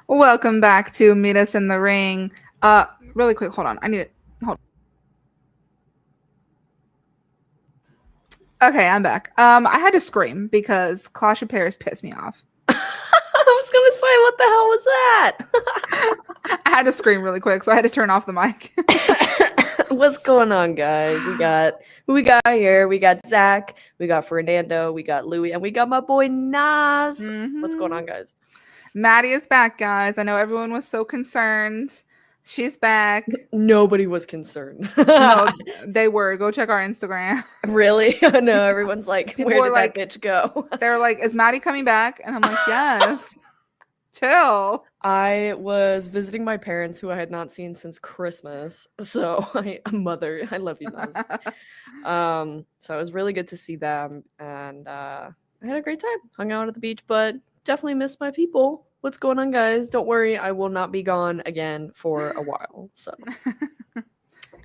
Welcome back to Meet Us in the Ring. Really quick, hold on. I need it. Hold. Okay, I'm back. I had to scream because Clash of Paris pissed me off. I was gonna say, what the hell was that? I had to scream really quick, so I had to turn off the mic. What's going on, guys? We got here. We got Zach, we got Fernando, we got Louie, and we got my boy Nas. What's going on, guys? Maddie is back, guys. I know everyone was so concerned. She's back. Nobody was concerned. No, they were. Go check our Instagram. Really? No, everyone's like, People where were did like- that bitch go? They're like, "Is Maddie coming back?" And I'm like, "Yes." Chill. I was visiting my parents who I had not seen since Christmas. So mother, I love you, Nas. So it was really good to see them, and I had a great time. Hung out at the beach, but definitely missed my people. What's going on, guys? Don't worry, I will not be gone again for a while. So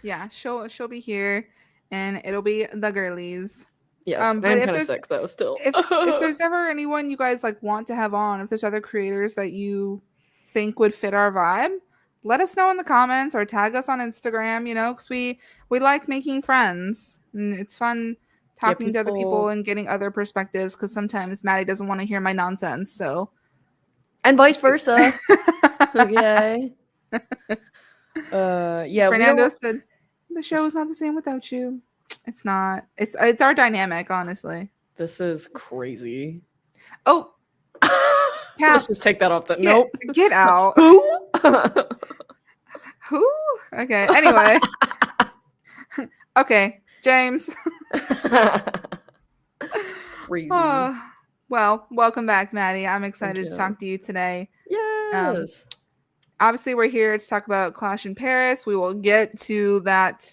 Yeah, she'll be here, and it'll be the girlies. yes, But I'm if kind of there's- sick though. Still, If there's ever anyone you guys like want to have on, if there's other creators that you think would fit our vibe, let us know in the comments or tag us on Instagram. You know, because we like making friends, and it's fun talking to other people and getting other perspectives. Because sometimes Maddie doesn't want to hear my nonsense, so and vice versa. Yay. Yeah. Fernando said the show is not the same without you. It's not. It's our dynamic, honestly. This is crazy. Oh, Cap, Let's just take that off. Nope. Get out. Who? Who? Okay. Anyway. Okay, James. Crazy. Well, welcome back, Maddie. I'm excited to you. talk to you today. Yes. Obviously, we're here to talk about Clash in Paris. We will get to that.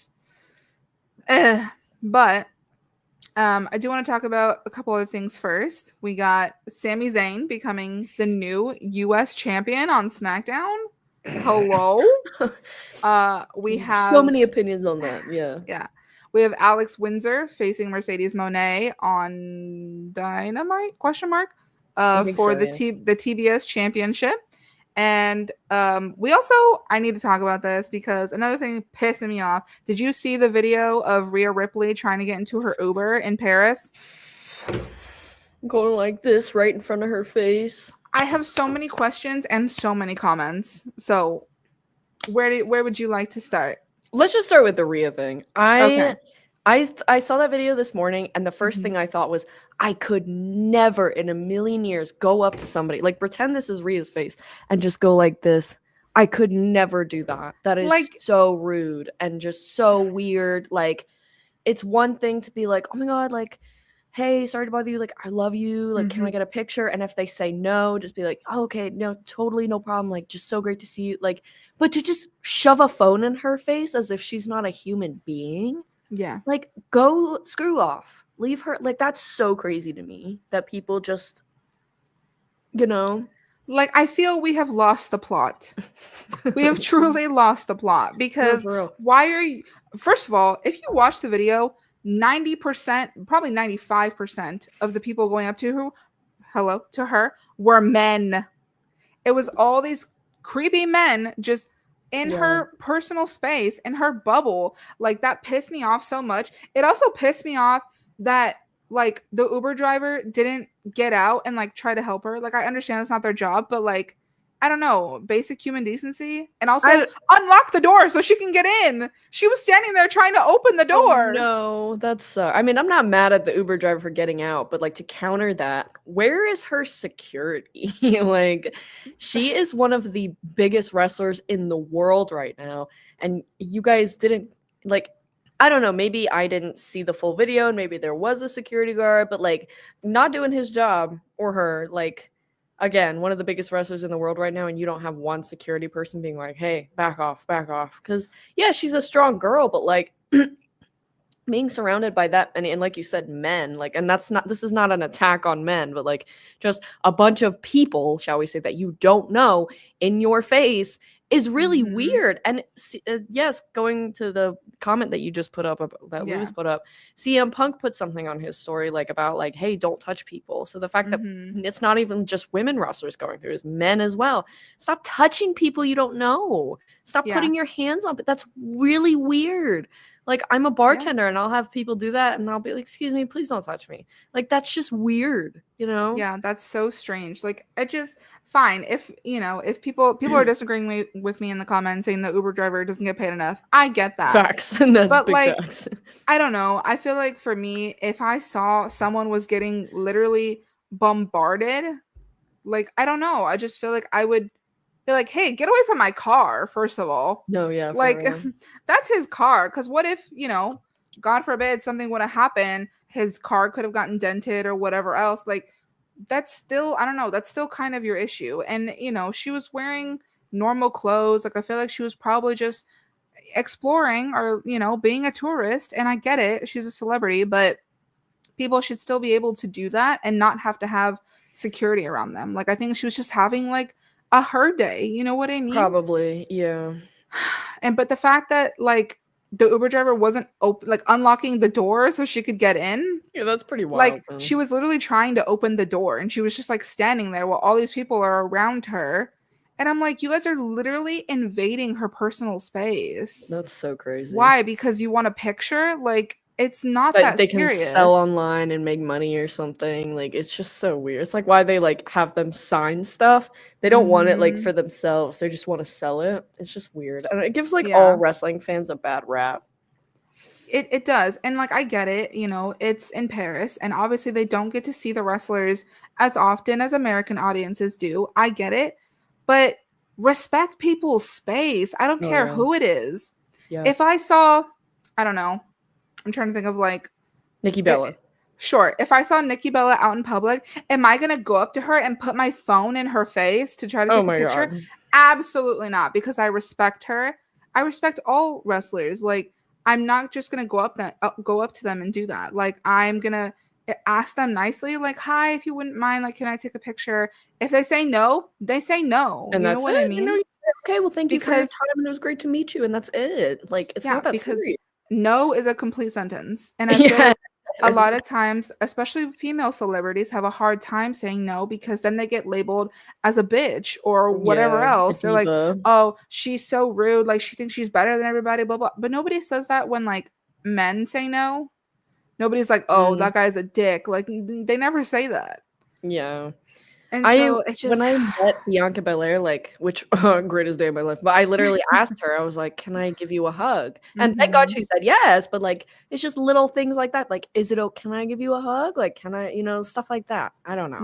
But I do want to talk about a couple other things first. We got Sami Zayn becoming the new US champion on SmackDown. Hello. We have so many opinions on that. Yeah. Yeah. We have Alex Windsor facing Mercedes Mone on Dynamite ? For so, the yes. the TBS Championship. And I need to talk about this because another thing pissing me off. Did you see the video of Rhea Ripley trying to get into her Uber in Paris? Going like this right in front of her face. I have so many questions and so many comments. So where would you like to start? Let's just start with the Rhea thing. Okay. I saw that video this morning, and the 1st thing I thought was, I could never in a million years go up to somebody, like pretend this is Rhea's face, and just go like this. I could never do that. That is so rude and just so weird. Like, it's one thing to be like, oh my God, like, hey, sorry to bother you. Like, I love you. Like, can I get a picture? And if they say no, just be like, oh, okay, no, totally no problem. Like, just so great to see you. Like, but to just shove a phone in her face as if she's not a human being. Yeah. Like, go screw off. Leave her. Like, that's so crazy to me that people just, Like, I feel we have lost the plot. We have truly lost the plot because why are you? First of all, if you watch the video, 90%, probably 95% of the people going up to her were men. It was all these creepy men just in her personal space, in her bubble. Like, that pissed me off so much. It also pissed me off that like the Uber driver didn't get out and like try to help her. Like, I understand it's not their job, but like, I don't know, basic human decency. And also unlock the door so she can get in. She was standing there trying to open the door. Oh, no, that's I mean, I'm not mad at the Uber driver for getting out, but like, to counter that, where is her security? Like, she is one of the biggest wrestlers in the world right now, and you guys didn't, like, I don't know, maybe I didn't see the full video and maybe there was a security guard, but like, not doing his job, or her, like, again, one of the biggest wrestlers in the world right now, and you don't have one security person being like, hey, back off. Because, yeah, she's a strong girl, but like, being surrounded by that many, and like you said, men, like, and this is not an attack on men, but like, just a bunch of people, shall we say, that you don't know in your face, is really weird. And yes, going to the comment that you just put up, that Lewis put up, CM Punk put something on his story like about like, hey, don't touch people. So the fact that it's not even just women wrestlers going through, it's men as well. Stop touching people you don't know. Stop putting your hands on it. That's really weird. Like, I'm a bartender and I'll have people do that and I'll be like, excuse me, please don't touch me. Like, that's just weird, you know? Yeah, that's so strange. Like, it just, fine. If, you know, if people are disagreeing with me in the comments saying the Uber driver doesn't get paid enough, I get that. Facts. And that's but big like, facts. I don't know. I feel like for me, if I saw someone was getting literally bombarded, like, I don't know. I just feel like I would be like, hey, get away from my car, first of all. No, yeah. Like, that's his car. Because what if, you know, God forbid something would have happened, his car could have gotten dented or whatever else. Like, that's still, I don't know, that's still kind of your issue. And, you know, she was wearing normal clothes. Like, I feel like she was probably just exploring or, you know, being a tourist. And I get it. She's a celebrity, but people should still be able to do that and not have to have security around them. Like, I think she was just having like a her day. You know what I mean? Probably, yeah. But the fact that like the Uber driver wasn't unlocking the door so she could get in. Yeah, that's pretty wild. Like, she was literally trying to open the door and she was just like standing there while all these people are around her. And I'm like, you guys are literally invading her personal space. That's so crazy. Why? Because you want a picture? Like, it's not that they serious. Can sell online and make money or something. Like, it's just so weird. It's like why they like have them sign stuff. They don't want it like for themselves. They just want to sell it. It's just weird. And it gives like all wrestling fans a bad rap. It does. And like, I get it, you know, it's in Paris and obviously they don't get to see the wrestlers as often as American audiences do. I get it. But respect people's space. I don't care who it is. Yeah. If I saw, I don't know, I'm trying to think of like Nikki Bella. Sure. If I saw Nikki Bella out in public, am I going to go up to her and put my phone in her face to try to take a picture? God. Absolutely not, because I respect her. I respect all wrestlers. Like, I'm not just going to go up to them and do that. Like, I'm going to ask them nicely, like, hi, if you wouldn't mind, like, can I take a picture? If they say no, they say no. And you that's know what I mean? You know, okay, well, thank you for your time and it was great to meet you. And that's it. Like, it's not that serious. No is a complete sentence. And I feel like a lot of times, especially female celebrities, have a hard time saying no because then they get labeled as a bitch or whatever else. They're like, oh, she's so rude. Like, she thinks she's better than everybody, blah, blah. But nobody says that when, like, men say no. Nobody's like, oh, that guy's a dick. Like, they never say that. Yeah. And so it's just, when I met Bianca Belair, like, which greatest day of my life, but I literally asked her, I was like, can I give you a hug? And thank God she said yes, but like, it's just little things like that. Like, is it okay? Can I give you a hug? Like, can I, you know, stuff like that. I don't know.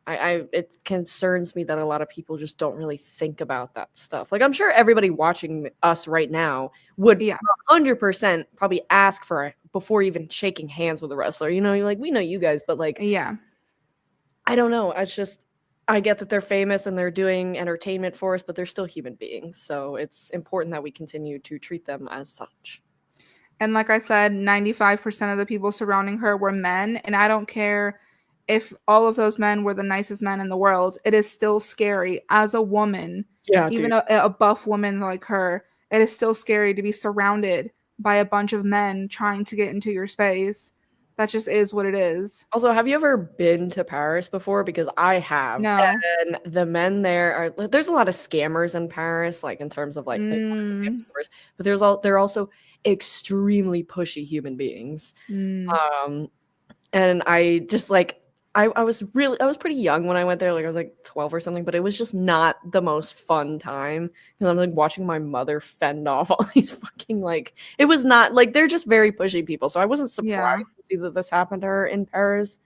Yeah. It concerns me that a lot of people just don't really think about that stuff. Like, I'm sure everybody watching us right now would 100% probably ask for it before even shaking hands with a wrestler. You know, like, we know you guys, but like, I don't know. It's just, I get that they're famous and they're doing entertainment for us, but they're still human beings. So it's important that we continue to treat them as such. And like I said, 95% of the people surrounding her were men. And I don't care if all of those men were the nicest men in the world. It is still scary as a woman. Yeah, even a buff woman like her, it is still scary to be surrounded by a bunch of men trying to get into your space. That just is what it is. Also, have you ever been to Paris before? Because I have. No. And the men there are, there's a lot of scammers in Paris, like in terms of like, but they're also extremely pushy human beings. And I just like, I was pretty young when I went there. Like, I was like 12 or something, but it was just not the most fun time because I'm like watching my mother fend off all these fucking, like, it was not like, they're just very pushy people. So I wasn't surprised to see that this happened to her in Paris.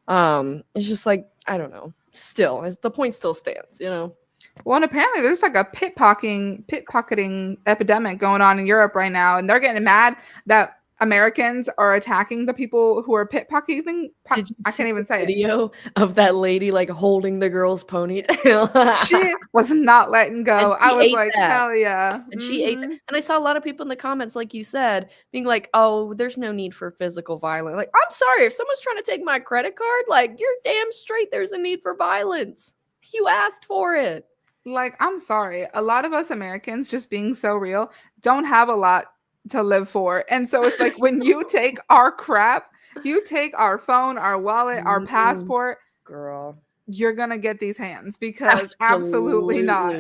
It's just like, I don't know. Still, the point still stands, you know? Well, and apparently there's like a pickpocketing epidemic going on in Europe right now, and they're getting mad that Americans are attacking the people who are pickpocketing. I can't even say video of that lady like holding the girl's ponytail. She was not letting go. I was like, hell yeah. And she ate that. And I saw a lot of people in the comments, like you said, being like, oh, there's no need for physical violence. Like, I'm sorry, if someone's trying to take my credit card, like, you're damn straight there's a need for violence. You asked for it. Like, I'm sorry. A lot of us Americans, just being so real, don't have a lot to live for. And so it's like when you take our crap, you take our phone, our wallet, our passport, girl, you're going to get these hands because absolutely not.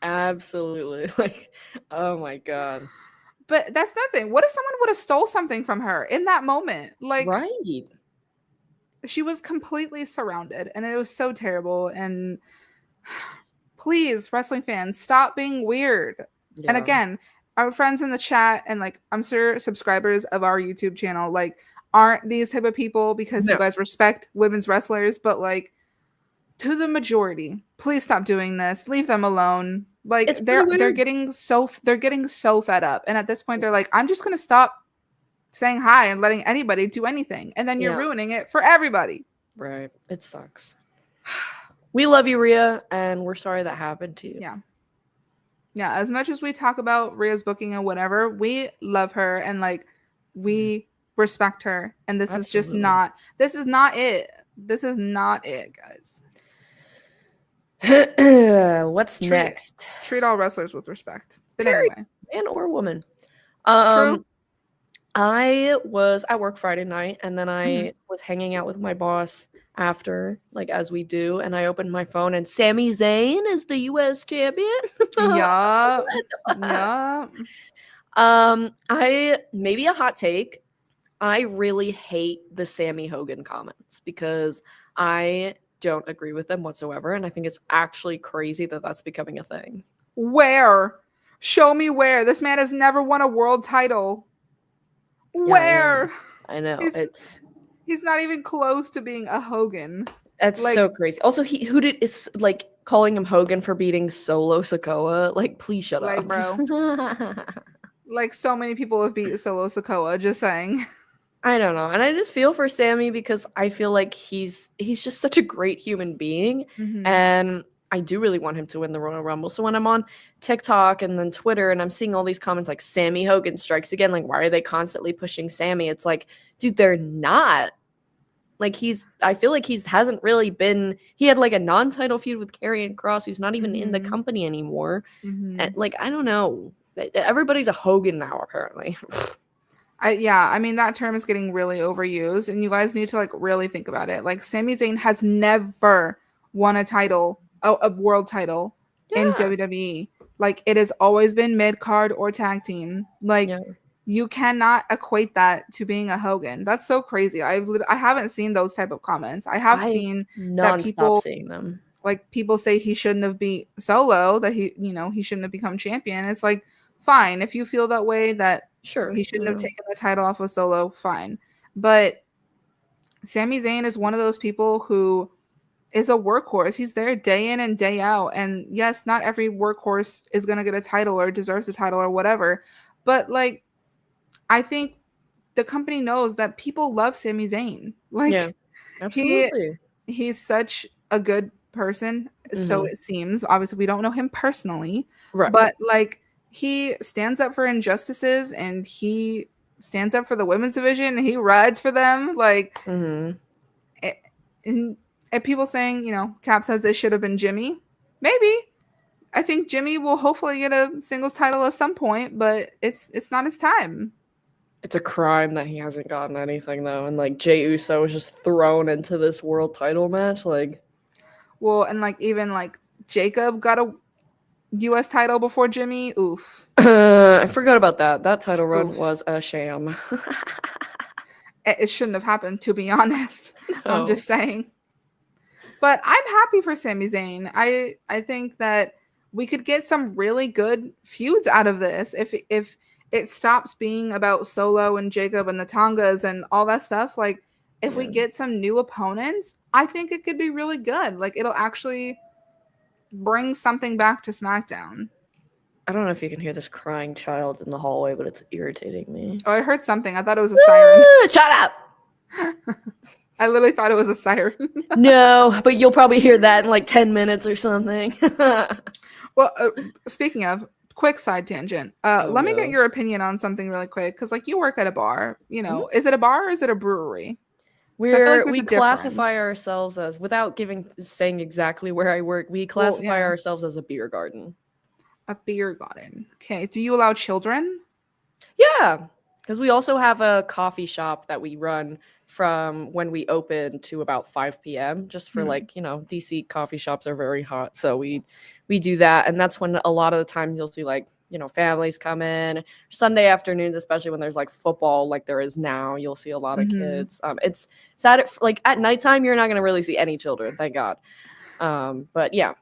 Absolutely. Like, oh my God. But that's nothing. What if someone would have stole something from her in that moment? Like, right. She was completely surrounded and it was so terrible. And please, wrestling fans, stop being weird. Yeah. And again, our friends in the chat and like I'm sure subscribers of our YouTube channel like aren't these type of people because you guys respect women's wrestlers, but like to the majority, please stop doing this. Leave them alone. Like they're getting so fed up. And at this point they're like, I'm just gonna stop saying hi and letting anybody do anything. And then you're ruining it for everybody. Right. It sucks. We love you, Rhea, and we're sorry that happened to you. Yeah. Yeah. As much as we talk about Rhea's booking and whatever, we love her and like we respect her. And this is just not it. This is not it, guys. What's next? Treat all wrestlers with respect. But anyway. Man or woman. True. I was at work Friday night and then I was hanging out with my boss after, like as we do, and I opened my phone and Sami Zayn is the US champion. Yeah. Yeah. I maybe a hot take. I really hate the Sammy Hogan comments because I don't agree with them whatsoever, and I think it's actually crazy that that's becoming a thing. Where? Show me where. This man has never won a world title. Where? I know. He's not even close to being a Hogan. That's like, so crazy. Also, it's like calling him Hogan for beating Solo Sikoa. Like, please shut up, bro. Like so many people have beat Solo Sikoa. Just saying. I don't know, and I just feel for Sammy because I feel like he's just such a great human being, and I do really want him to win the Royal Rumble. So when I'm on TikTok and then Twitter and I'm seeing all these comments like Sammy Hogan strikes again, like why are they constantly pushing Sammy? It's like, dude, they're not. Like I feel like he hasn't really been. He had like a non-title feud with Karrion Kross, who's not even in the company anymore. And like I don't know, everybody's a Hogan now apparently. I mean that term is getting really overused, and you guys need to like really think about it. Like Sami Zayn has never won a title, a world title in WWE. Like it has always been mid-card or tag team. Like you cannot equate that to being a Hogan. That's so crazy. I haven't seen those type of comments. I have seen that people seeing them. Like people say he shouldn't have beat Solo, that he shouldn't have become champion. It's like fine if you feel that way, that sure he shouldn't have taken the title off of Solo, fine. But Sami Zayn is one of those people who is a workhorse. He's there day in and day out. And yes, not every workhorse is going to get a title or deserves a title or whatever. But like, I think the company knows that people love Sami Zayn. Like, absolutely. He's such a good person. So it seems. Obviously, we don't know him personally. Right. But like, he stands up for injustices and he stands up for the women's division and he rides for them. Like, and people saying, Cap says this should have been Jimmy. Maybe. I think Jimmy will hopefully get a singles title at some point, but it's not his time. It's a crime that he hasn't gotten anything though, and like Jey Uso was just thrown into this world title match, like. Well, and like even like Jacob got a U.S. title before Jimmy. Oof. I forgot about that. That title run was a sham. It shouldn't have happened, to be honest. No. I'm just saying. But I'm happy for Sami Zayn. I think that we could get some really good feuds out of this if it stops being about Solo and Jacob and the Tongas and all that stuff. Like if we get some new opponents, I think it could be really good. Like it'll actually bring something back to SmackDown. I don't know if you can hear this crying child in the hallway, but it's irritating me. Oh, I heard something. I thought it was a siren. Shut up! I literally thought it was a siren. No, but you'll probably hear that in like 10 minutes or something. Well, speaking of, quick side tangent. Let me get your opinion on something really quick. Because like you work at a bar, is it a bar or is it a brewery? We classify ourselves as, without saying exactly where I work, we classify ourselves as a beer garden. A beer garden. Okay. Do you allow children? Yeah, because we also have a coffee shop that we run from when we open to about 5 p.m. just for DC coffee shops are very hot. So we do that. And that's when a lot of the times you'll see families come in Sunday afternoons, especially when there's like football, like there is now, you'll see a lot of kids. It's sad. At nighttime, you're not going to really see any children. Thank God. But yeah.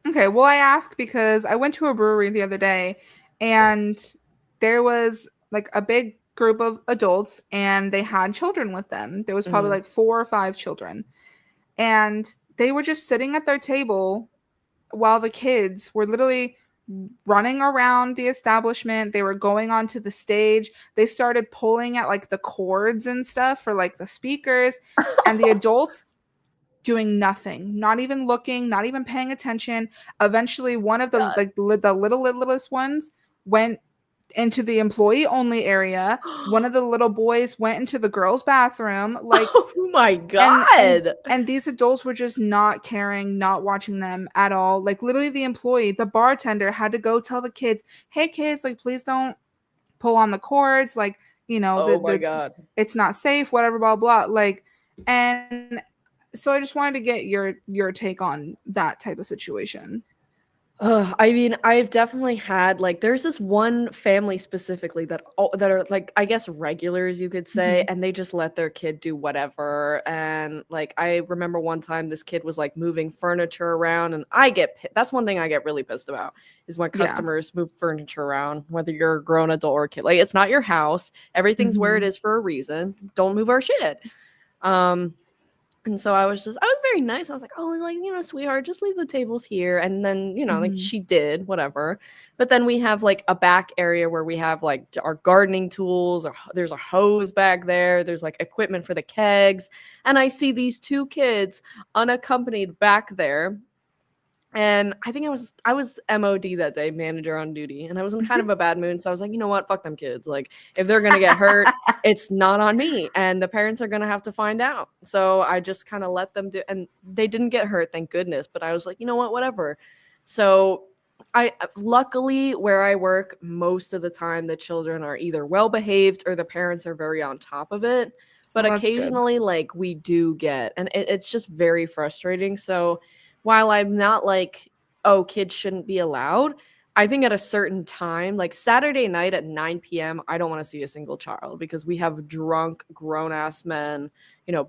Okay. Well, I ask because I went to a brewery the other day and there was like a big group of adults and they had children with them. There was probably like 4 or 5 children. And they were just sitting at their table while the kids were literally running around the establishment. They were going onto the stage. They started pulling at like the cords and stuff for like the speakers, and the adults doing nothing, not even looking, not even paying attention. Eventually one of the the littlest ones went into the employee only area. One of the little boys went into the girls' bathroom. Like, oh my God. And these adults were just not caring, not watching them at all. Like literally the bartender had to go tell the kids, hey kids, like please don't pull on the cords. Like, oh my God, it's not safe, whatever, blah, blah. Like, and so I just wanted to get your take on that type of situation. I mean, I've definitely had there's this one family specifically that are like, I guess, regulars, you could say, and they just let their kid do whatever. And I remember one time this kid was like moving furniture around, and that's one thing I get really pissed about is when customers move furniture around, whether you're a grown adult or a kid. Like, it's not your house. Everything's where it is for a reason. Don't move our shit. And so I was very nice. I was like, oh, sweetheart, just leave the tables here. And then, she did, whatever. But then we have a back area where we have our gardening tools. There's a hose back there. There's equipment for the kegs. And I see these 2 kids unaccompanied back there. And I think I was MOD that day, manager on duty, and I was in kind of a bad mood. So I was like, you know what? Fuck them kids. Like, if they're going to get hurt, it's not on me. And the parents are going to have to find out. So I just kind of let them do, and they didn't get hurt, thank goodness. But I was like, you know what? Whatever. So luckily where I work, most of the time the children are either well behaved or the parents are very on top of it. But occasionally, we do get, and it's just very frustrating. So while I'm not kids shouldn't be allowed, I think at a certain time, Saturday night at 9 p.m., I don't want to see a single child because we have drunk, grown-ass men,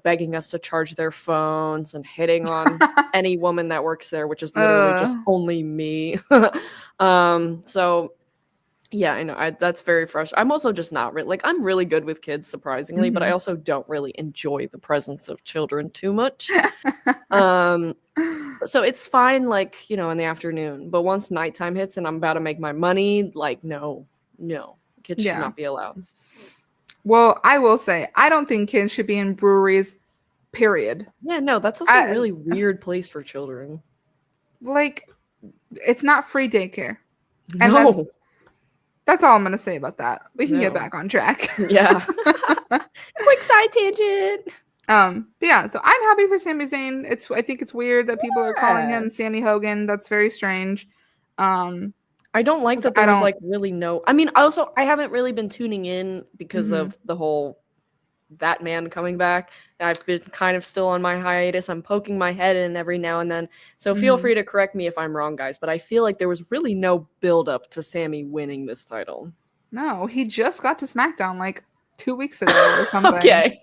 begging us to charge their phones and hitting on any woman that works there, which is literally just only me. So yeah, I know. That's very frustrating. I'm also just not really I'm really good with kids, surprisingly, but I also don't really enjoy the presence of children too much. So it's fine, in the afternoon. But once nighttime hits and I'm about to make my money, no, kids should not be allowed. Well, I will say, I don't think kids should be in breweries, period. Yeah, no, that's also a really weird place for children. It's not free daycare. And that's all I'm going to say about that. We can get back on track. Yeah. Quick side tangent. Yeah, so I'm happy for Sami Zayn. I think it's weird that people are calling him Sammy Hogan. That's very strange. I don't like that there was really no. I mean, also I haven't really been tuning in because of the whole that man coming back. I've been kind of still on my hiatus. I'm poking my head in every now and then. So feel free to correct me if I'm wrong, guys. But I feel like there was really no build up to Sammy winning this title. No, he just got to SmackDown 2 weeks ago or something. Okay.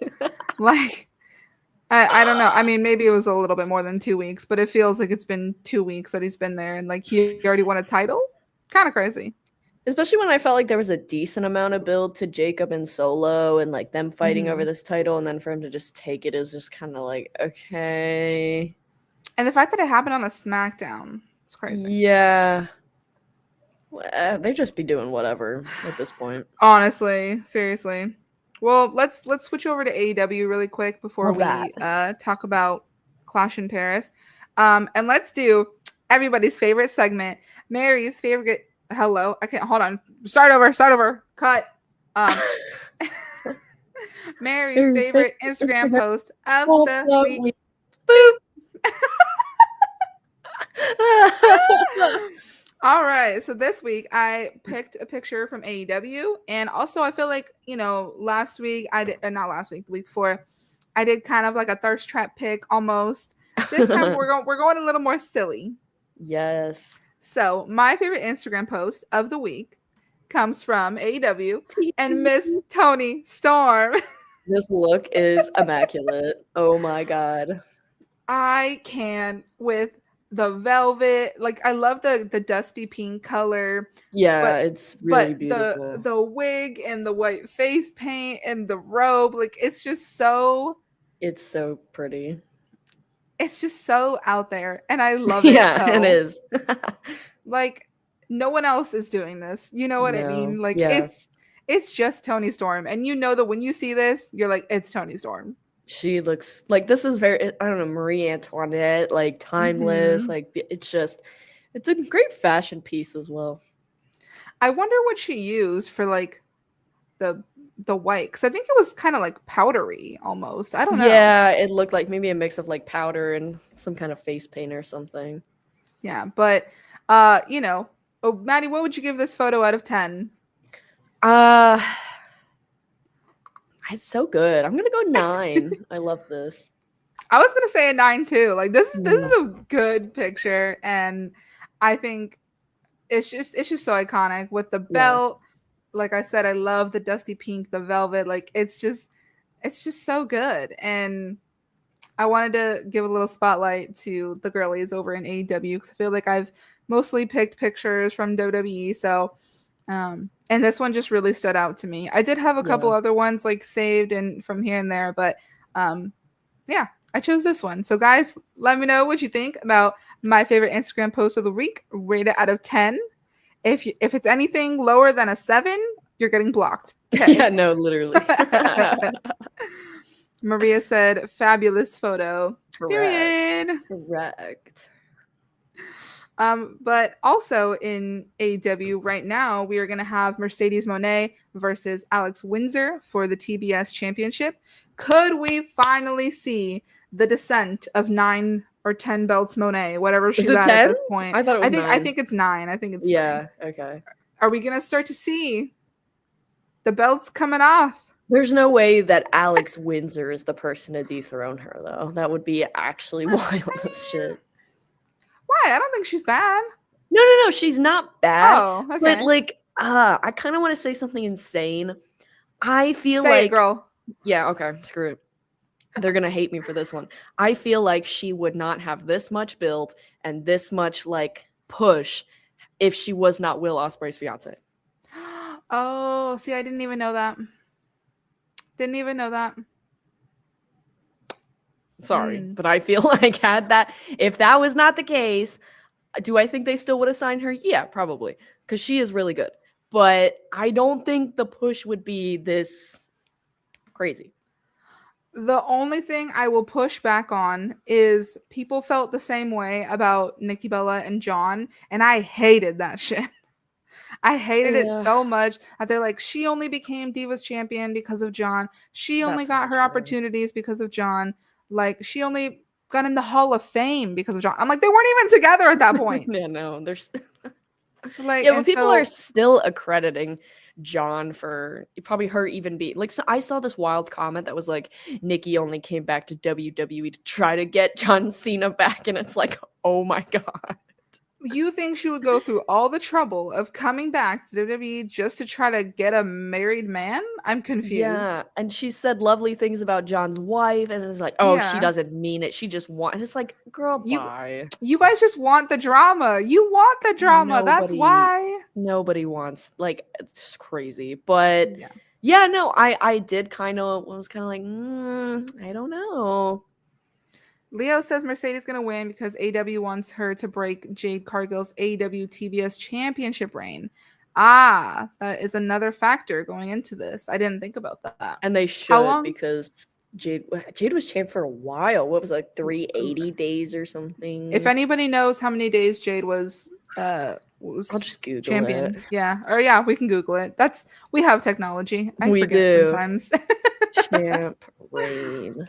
I don't know. I mean, maybe it was a little bit more than 2 weeks, but it feels like it's been 2 weeks that he's been there and he already won a title. Kind of crazy. Especially when I felt like there was a decent amount of build to Jacob and Solo and them fighting over this title, and then for him to just take it is just kind of okay. And the fact that it happened on a SmackDown, it's crazy. Yeah. Well, they just be doing whatever at this point. Honestly, seriously. Well, let's switch over to AEW really quick before we talk about Clash in Paris. And let's do everybody's favorite segment, Mary's favorite. Hello. I can't. Hold on. Start over. Cut. Mary's favorite Instagram post of the week. Boop. All right, so this week I picked a picture from AEW, and also I feel like last week I did not last week, the week before, I did kind of like a thirst trap pick almost. This time we're going a little more silly. Yes. So my favorite Instagram post of the week comes from AEW and Miss Toni Storm. This look is immaculate. Oh my god. I can with the velvet. Like I love the dusty pink color. Yeah, it's really beautiful. The wig and the white face paint and the robe, like it's so pretty. It's just so out there, and I love it. Yeah, it is. Like no one else is doing this. You know what I mean? Like it's just Toni Storm, and that when you see this, you're like, it's Toni Storm. She looks like this is very, I don't know, Marie Antoinette, like timeless. Like it's a great fashion piece as well. I wonder what she used for like the white, because I think it was kind of like powdery almost. I don't know. Yeah, it looked like maybe a mix of like powder and some kind of face paint or something. Yeah, but Maddie, what would you give this photo out of 10? It's so good. I'm gonna go 9. I love this. I was gonna say a 9 too. Like this is a good picture, and I think it's just so iconic with the belt. Yeah. Like I said, I love the dusty pink, the velvet. Like it's just so good. And I wanted to give a little spotlight to the girlies over in AEW because I feel like I've mostly picked pictures from WWE. So, and this one just really stood out to me. I did have a couple other ones like saved and from here and there, but yeah, I chose this one. So guys, let me know what you think about my favorite Instagram post of the week. Rate it out of 10. If it's anything lower than a 7, you're getting blocked. Okay. Yeah, no, literally. Maria said, fabulous photo. Period. Correct. But also in AEW right now, we are going to have Mercedes Mone versus Alex Windsor for the TBS Championship. Could we finally see the descent of 9 or 10 belts Monet, whatever she's at this point? I thought it was 9. I think it's 9. I think it's 9. Okay. Are we going to start to see the belts coming off? There's no way that Alex Windsor is the person to dethrone her, though. That would be actually wild as shit. Why? I don't think she's bad. No, she's not bad. Oh, okay. But like, I kind of want to say something insane. I feel say it, girl. Yeah, okay, screw it. They're gonna hate me for this one. I feel like she would not have this much build and this much like push if she was not Will Ospreay's fiance. Oh, see, I didn't even know that. Sorry, but I feel like if that was not the case, do I think they still would have signed her? Yeah, probably, because she is really good. But I don't think the push would be this crazy. The only thing I will push back on is people felt the same way about Nikki Bella and John, and I hated that shit. I hated it so much that they're like, she only became Divas Champion because of John. She only got her opportunities because of John. Like, she only got in the Hall of Fame because of John. I'm like, they weren't even together at that point. Yeah, no, there's like, yeah, but people are still accrediting John for probably her even being like. So I saw this wild comment that was like, Nikki only came back to WWE to try to get John Cena back, and it's like, oh my god. You think she would go through all the trouble of coming back to WWE just to try to get a married man? I'm confused. Yeah, and she said lovely things about John's wife, and it's like, oh, she doesn't mean it. She just wants. It's like, girl, bye. You guys just want the drama. You want the drama. That's why. Nobody wants. Like, it's crazy. But yeah, no, I did kind of was kind of like, I don't know. Leo says Mercedes going to win because AEW wants her to break Jade Cargill's AEW TBS Championship reign. That is another factor going into this. I didn't think about that. And they should, because Jade was champ for a while. What was it, like 380 days or something? If anybody knows how many days Jade was I'll just Google champion. it. Yeah. Or we can Google it. We have technology. I forget sometimes. Champ reign.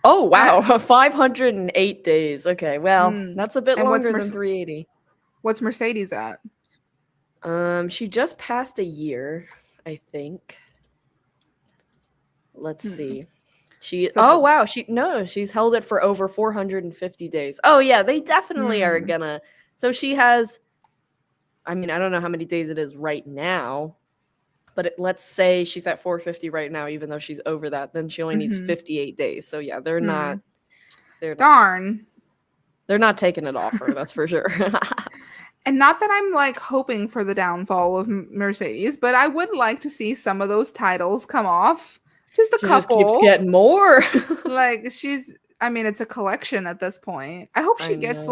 Oh, wow. 508 days. Okay, well, that's a bit longer than 380. What's Mercedes at? She just passed a year, I think. Let's see. She's held it for over 450 days. Oh yeah, they definitely are gonna. So she has, I mean, I don't know how many days it is right now, but let's say she's at 450 right now, even though she's over that, then she only needs 58 days. So yeah, they're not taking it off her, that's for sure. And not that I'm like hoping for the downfall of Mercedes, but I would like to see some of those titles come off. Just a couple. Just keeps getting more. Like I mean, it's a collection at this point. I hope she gets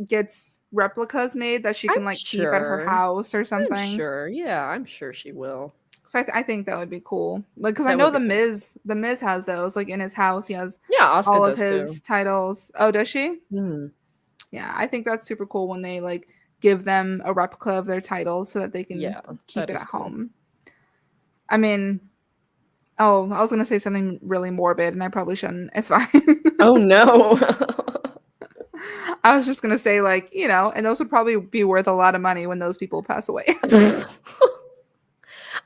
gets replicas made that she can keep at her house or something. I'm sure she will. So I think that would be cool. Like, because I know the Miz has those like in his house. He has all of his titles. Oh, does she? Yeah, I think that's super cool when they like give them a replica of their titles so that they can keep it at home. I mean, I was gonna say something really morbid, and I probably shouldn't. It's fine. Oh no. I was just gonna say, like, and those would probably be worth a lot of money when those people pass away.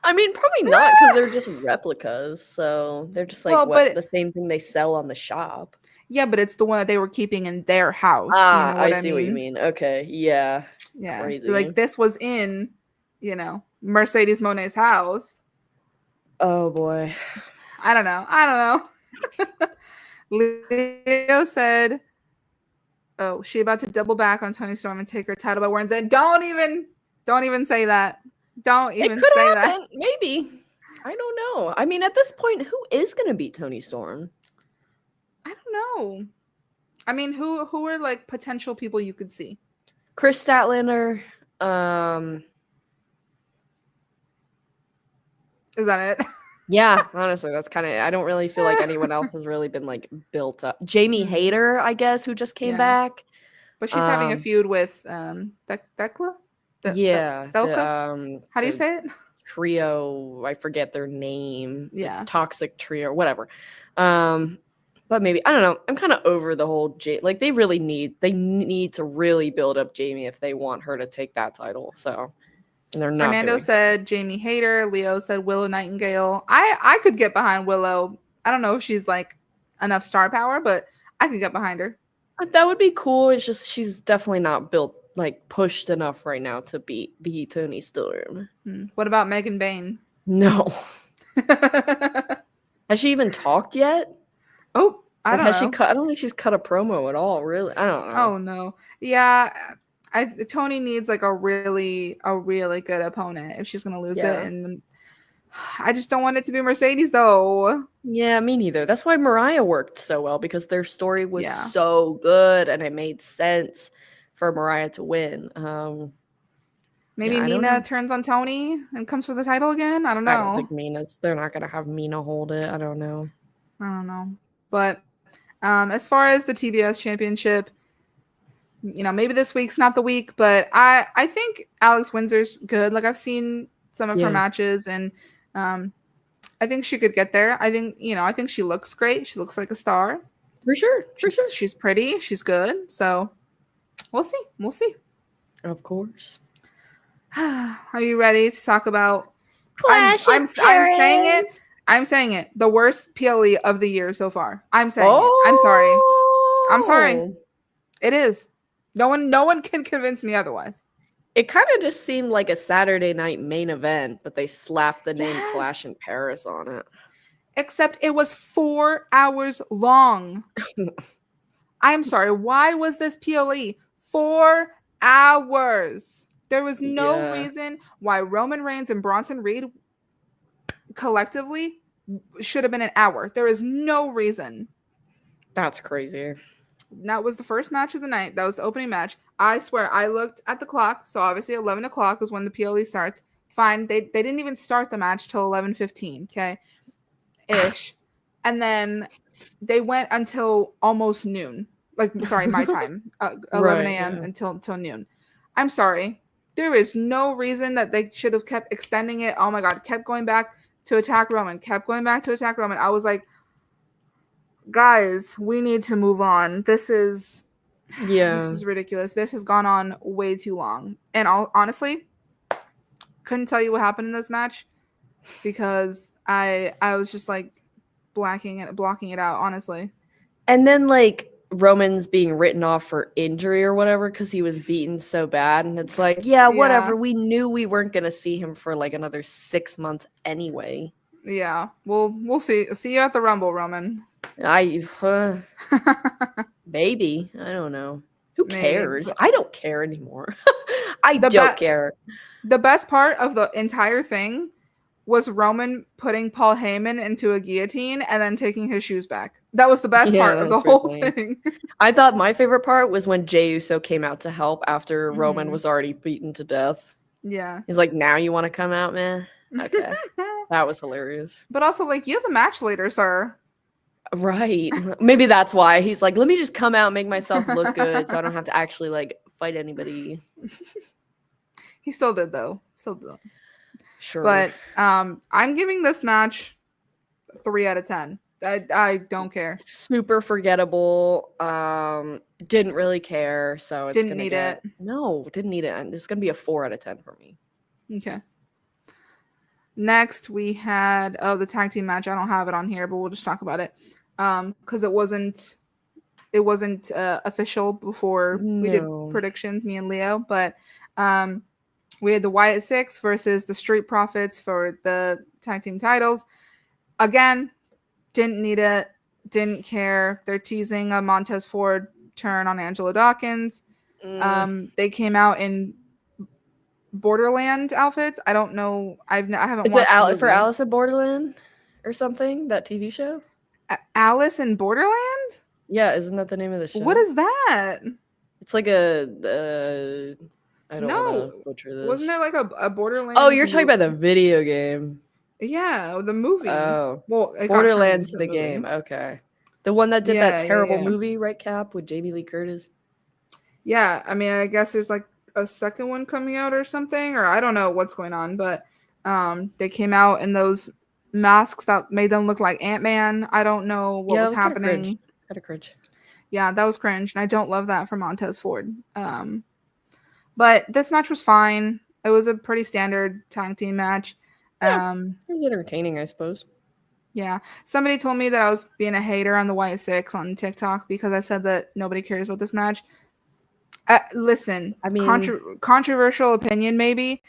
I mean, probably not, because they're just replicas, so they're just like the same thing they sell on the shop. Yeah, but it's the one that they were keeping in their house. I see what you mean. Okay, yeah. Yeah, crazy. Like this was in, Mercedes Mone's house. Oh boy. I don't know. Leo said, "Oh, she about to double back on Toni Storm and take her title by Wednesday." Don't even say that. Don't even say that. Maybe. I don't know. I mean, at this point, who is going to beat Toni Storm? I don't know. I mean, who are like potential people you could see? Chris Statlander. Is that it? Yeah, honestly, that's kind of. I don't really feel like anyone else has really been like built up. Jamie Hayter, I guess, who just came back, but she's having a feud with Thekla. How do you say it? Trio. I forget their name. Yeah, Toxic Trio, whatever. But maybe I don't know. I'm kind of over the whole like they need to really build up Jamie if they want her to take that title. So. And they're not. Fernando said Jamie Hayter. Leo said Willow Nightingale. I could get behind Willow. I don't know if she's like enough star power, but I could get behind her. That would be cool. It's just she's definitely not built like pushed enough right now to beat Toni Storm. What about Megan Bayne? No. Has she even talked yet? Oh, I don't know. I don't think she's cut a promo at all. Really, I don't know. Oh no. Yeah. Toni needs like a really good opponent if she's gonna lose it, and I just don't want it to be Mercedes though. Yeah, me neither. That's why Mariah worked so well, because their story was so good and it made sense for Mariah to win. Maybe Mina turns on Toni and comes for the title again. I don't know. I don't think they're not gonna have Mina hold it. I don't know. But as far as the TBS Championship, maybe this week's not the week, but I think Alex Windsor's good. Like I've seen some of her matches, and I think she could get there. I think she looks great. She looks like a star. For sure. She's pretty. She's good. So we'll see. Of course. Are you ready to talk about Clash? I'm saying it. The worst PLE of the year so far. I'm saying it. I'm sorry. It is. No one can convince me otherwise. It kind of just seemed like a Saturday night main event, but they slapped the name Clash in Paris on it. Except it was 4 hours long. I'm sorry. Why was this PLE 4 hours? There was no reason why Roman Reigns and Bronson Reed collectively should have been an hour. There is no reason. That's crazy. That was the first match of the night. That was the opening match. I swear, I looked at the clock. So obviously 11 o'clock is when the PLE starts. Fine. They didn't even start the match till 11:15. Okay. Ish. And then they went until almost noon. Like, sorry, my time. 11 a.m. until noon. I'm sorry. There is no reason that they should have kept extending it. Oh my God. Kept going back to attack Roman, kept going back to attack Roman. I was like, guys, we need to move on. This is ridiculous. This has gone on way too long. And honestly, couldn't tell you what happened in this match because I was just like blocking it out, honestly. And then like Roman's being written off for injury or whatever because he was beaten so bad, and it's like, yeah, whatever. We knew we weren't gonna see him for like another 6 months anyway. Yeah, we'll see. See you at the Rumble, Roman. Maybe, I don't know. Who cares? Maybe. I don't care anymore. I don't care. The best part of the entire thing was Roman putting Paul Heyman into a guillotine and then taking his shoes back. That was the best part of the whole thing. I thought my favorite part was when Jey Uso came out to help after Roman was already beaten to death. Yeah. He's like, now you want to come out, man? Okay. That was hilarious. But also, like, you have a match later, sir. Right. Maybe that's why. He's like, let me just come out and make myself look good so I don't have to actually, like, fight anybody. He still did, though. Still did. Sure. But I'm giving this match 3 out of 10. I don't care. Super forgettable. Didn't really care. So it's didn't need it. No, didn't need it. It's gonna be a 4 out of 10 for me. Okay. Next we had the tag team match. I don't have it on here, but we'll just talk about it. Because it wasn't official before we did predictions, me and Leo. But we had the Wyatt Six versus the Street Profits for the tag team titles. Again, didn't need it. Didn't care. They're teasing a Montez Ford turn on Angelo Dawkins. They came out in Borderland outfits. I don't know. I haven't. Is it for Alice in Borderland or something? That TV show? Alice in Borderland? Yeah, isn't that the name of the show? What is that? It's like a. I don't know. Wasn't there like a Borderlands? Oh, you're talking about the video game. Yeah, the movie. Oh, well, Borderlands the game. Okay, the one that did that terrible movie, right, Cap, with Jamie Lee Curtis. Yeah, I mean, I guess there's like a second one coming out or something, or I don't know what's going on, but they came out in those masks that made them look like Ant-Man. I don't know what was happening. Kind of cringe. Yeah, that was cringe, and I don't love that for Montez Ford. But this match was fine. It was a pretty standard tag team match. Yeah, it was entertaining, I suppose. Yeah. Somebody told me that I was being a hater on the White Six on TikTok because I said that nobody cares about this match. Listen, I mean, controversial opinion maybe.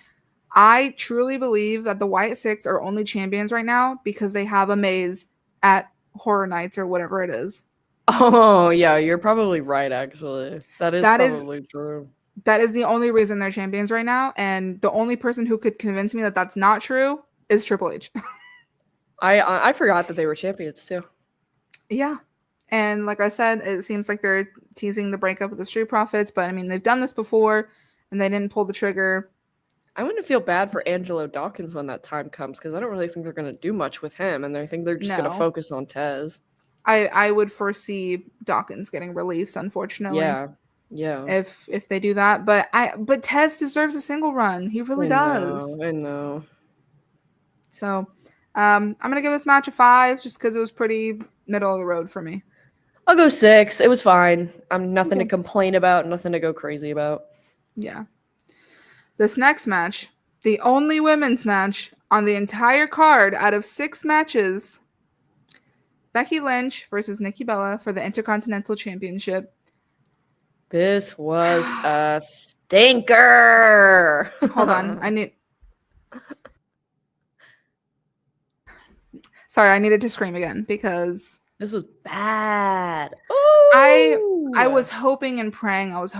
I truly believe that the White Six are only champions right now because they have a maze at Horror Nights or whatever it is. Oh, yeah, you're probably right, actually. That is probably true. That is the only reason they're champions right now, and the only person who could convince me that that's not true is Triple H. I forgot that they were champions too. Yeah, and like I said, it seems like they're teasing the breakup of the Street Profits, but I mean they've done this before, and they didn't pull the trigger. I wouldn't feel bad for Angelo Dawkins when that time comes because I don't really think they're going to do much with him, and I think they're just going to focus on Tez. I would foresee Dawkins getting released, unfortunately. Yeah. If they do that, but Tez deserves a single run. He really does. I know. So, I'm gonna give this match a 5 just because it was pretty middle of the road for me. I'll go 6. It was fine. I'm nothing to complain about. Nothing to go crazy about. Yeah. This next match, the only women's match on the entire card out of 6 matches. Becky Lynch versus Nikki Bella for the Intercontinental Championship. This was a stinker. Hold on. Sorry, I needed to scream again because this was bad. Ooh. I was hoping and praying. I was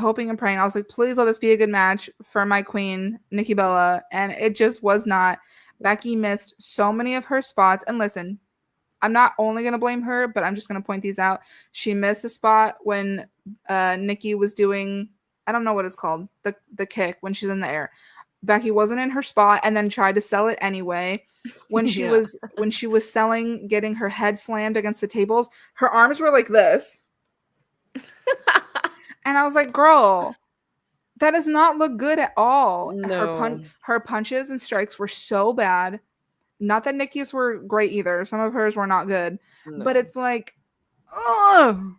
like, please let this be a good match for my queen, Nikki Bella. And it just was not. Becky missed so many of her spots. And listen, I'm not only going to blame her, but I'm just going to point these out. She missed a spot when Nikki was doing, I don't know what it's called, the kick when she's in the air. Becky wasn't in her spot and then tried to sell it anyway. When she was selling, getting her head slammed against the tables, her arms were like this. And I was like, girl, that does not look good at all. No. Her punches and strikes were so bad. Not that Nikki's were great either. Some of hers were not good. No. But it's like, ugh.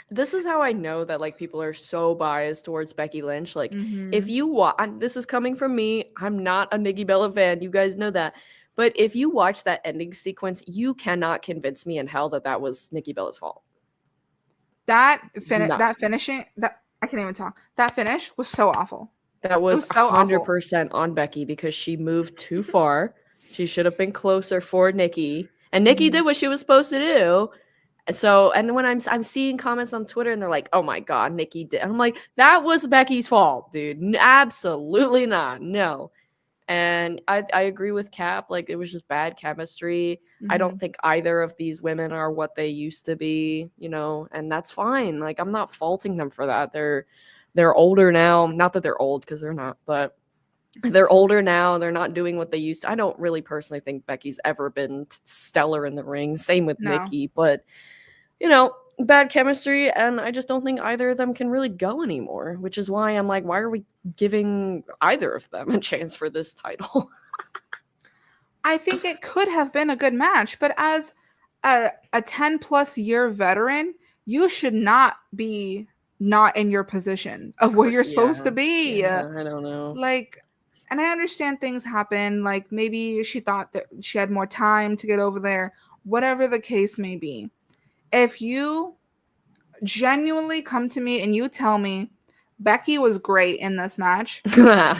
This is how I know that like people are so biased towards Becky Lynch. Like, if you watch, this is coming from me. I'm not a Nikki Bella fan. You guys know that. But if you watch that ending sequence, you cannot convince me in hell that that was Nikki Bella's fault. That finishing, that I can't even talk. That finish was so awful. That was so 100% awful on Becky because she moved too far. She should have been closer for Nikki, and Nikki did what she was supposed to do. And so, and when I'm seeing comments on Twitter and they're like, "Oh my God, Nikki did," I'm like, "That was Becky's fault, dude. Absolutely not. No." And I agree with Cap. Like, it was just bad chemistry. I don't think either of these women are what they used to be, you know, and that's fine. Like, I'm not faulting them for that. They're older now. Not that they're old, because they're not, but they're older now. They're not doing what they used to. I don't really personally think Becky's ever been stellar in the ring. Same with Nikki, but you know, bad chemistry, and I just don't think either of them can really go anymore, which is why I'm like, why are we giving either of them a chance for this title? I think it could have been a good match, but as a 10 plus year veteran, you should not be not in your position of where you're supposed to be. Yeah, I don't know. Like, and I understand things happen. Like, maybe she thought that she had more time to get over there, whatever the case may be. If you genuinely come to me and you tell me Becky was great in this match,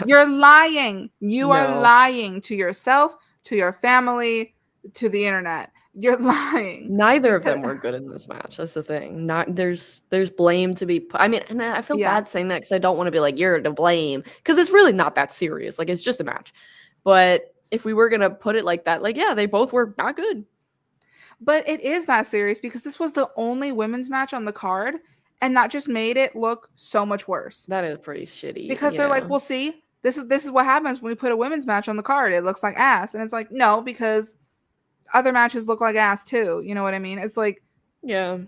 you're lying. You are lying to yourself, to your family, to the internet. You're lying. Neither of them were good in this match. That's the thing. There's blame to be. I mean, and I feel bad saying that because I don't want to be like, you're to blame, because it's really not that serious. Like, it's just a match. But if we were gonna put it like that, like, yeah, they both were not good. But it is that serious because this was the only women's match on the card, and that just made it look so much worse. That is pretty shitty. Because they're like, well, see, this is what happens when we put a women's match on the card. It looks like ass. And it's like, no, because other matches look like ass too. You know what I mean? It's like, yeah.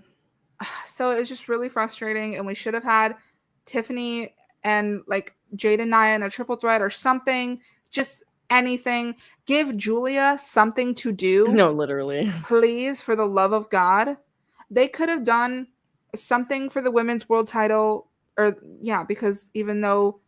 So it was just really frustrating, and we should have had Tiffany and like Jade and Nia in a triple threat or something. Just anything. Give Julia something to do. No, literally. Please, for the love of God. They could have done something for the women's world title, or because even though,